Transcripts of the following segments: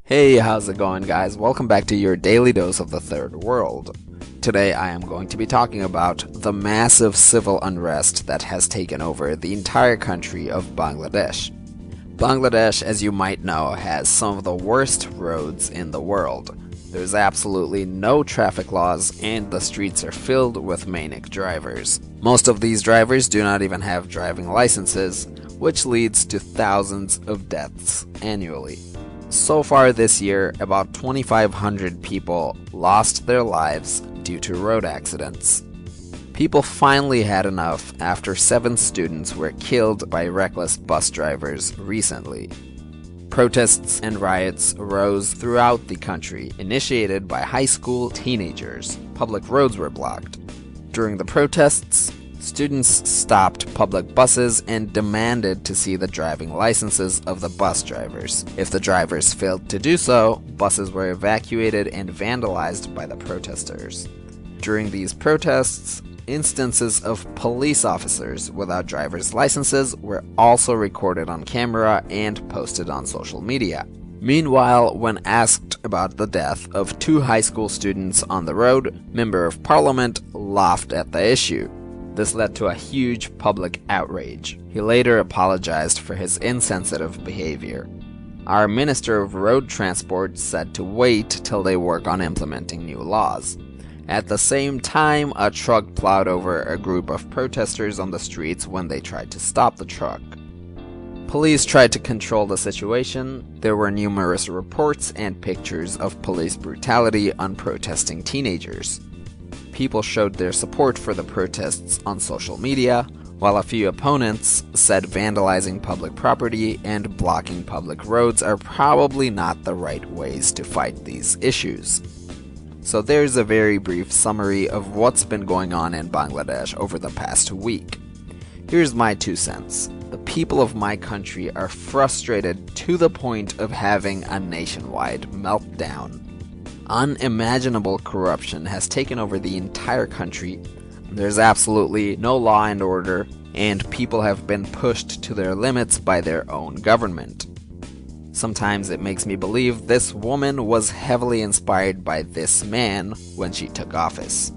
Hey, how's it going, guys? Welcome back to your daily dose of the third world. Today I am going to be talking about the massive civil unrest that has taken over the entire country of Bangladesh. Bangladesh, as you might know, has some of the worst roads in the world. There's absolutely no traffic laws, and the streets are filled with manic drivers. Most of these drivers do not even have driving licenses, which leads to thousands of deaths annually. So far this year, about 2,500 people lost their lives due to road accidents. People finally had enough after 7 students were killed by reckless bus drivers recently. Protests and riots arose throughout the country, initiated by high school teenagers. Public roads were blocked. During the protests, students stopped public buses and demanded to see the driving licenses of the bus drivers. If the drivers failed to do so, buses were evacuated and vandalized by the protesters. During these protests, instances of police officers without driver's licenses were also recorded on camera and posted on social media. Meanwhile, when asked about the death of 2 high school students on the road, Member of Parliament laughed at the issue. This led to a huge public outrage. He later apologized for his insensitive behavior. Our Minister of Road Transport said to wait till they work on implementing new laws. At the same time, a truck plowed over a group of protesters on the streets when they tried to stop the truck. Police tried to control the situation. There were numerous reports and pictures of police brutality on protesting teenagers. People showed their support for the protests on social media, while a few opponents said vandalizing public property and blocking public roads are probably not the right ways to fight these issues. So there's a very brief summary of what's been going on in Bangladesh over the past week. Here's my 2 cents. The people of my country are frustrated to the point of having a nationwide meltdown. Unimaginable corruption has taken over the entire country. There's absolutely no law and order, and people have been pushed to their limits by their own government. Sometimes it makes me believe this woman was heavily inspired by this man when she took office.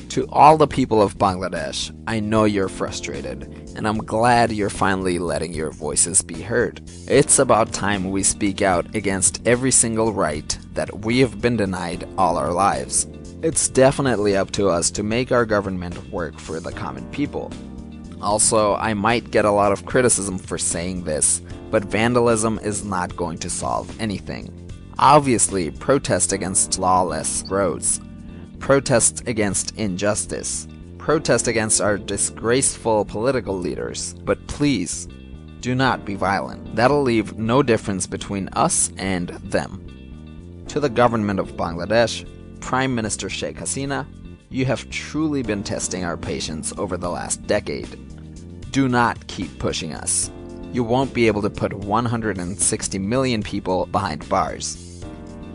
To all the people of Bangladesh, I know you're frustrated, and I'm glad you're finally letting your voices be heard. It's about time we speak out against every single right that we have been denied all our lives. It's definitely up to us to make our government work for the common people. Also, I might get a lot of criticism for saying this, but vandalism is not going to solve anything. Obviously, protest against lawless roads. Protest against injustice. Protest against our disgraceful political leaders. But please, do not be violent. That'll leave no difference between us and them. To the government of Bangladesh, Prime Minister Sheikh Hasina, you have truly been testing our patience over the last decade. Do not keep pushing us. You won't be able to put 160 million people behind bars.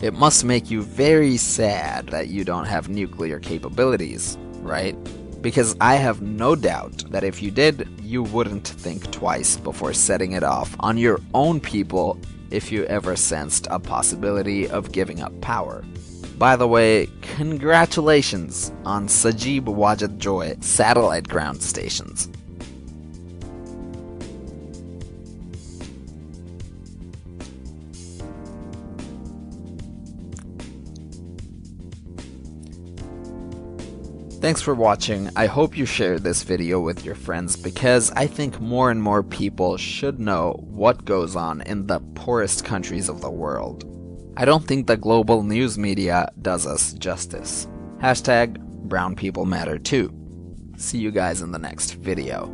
It must make you very sad that you don't have nuclear capabilities, right? Because I have no doubt that if you did, you wouldn't think twice before setting it off on your own people if you ever sensed a possibility of giving up power. By the way, congratulations on Sajib Wajid Joy satellite ground stations. Thanks for watching. I hope you share this video with your friends because I think more and more people should know what goes on in the poorest countries of the world. I don't think the global news media does us justice. Hashtag brown people matter too. See you guys in the next video.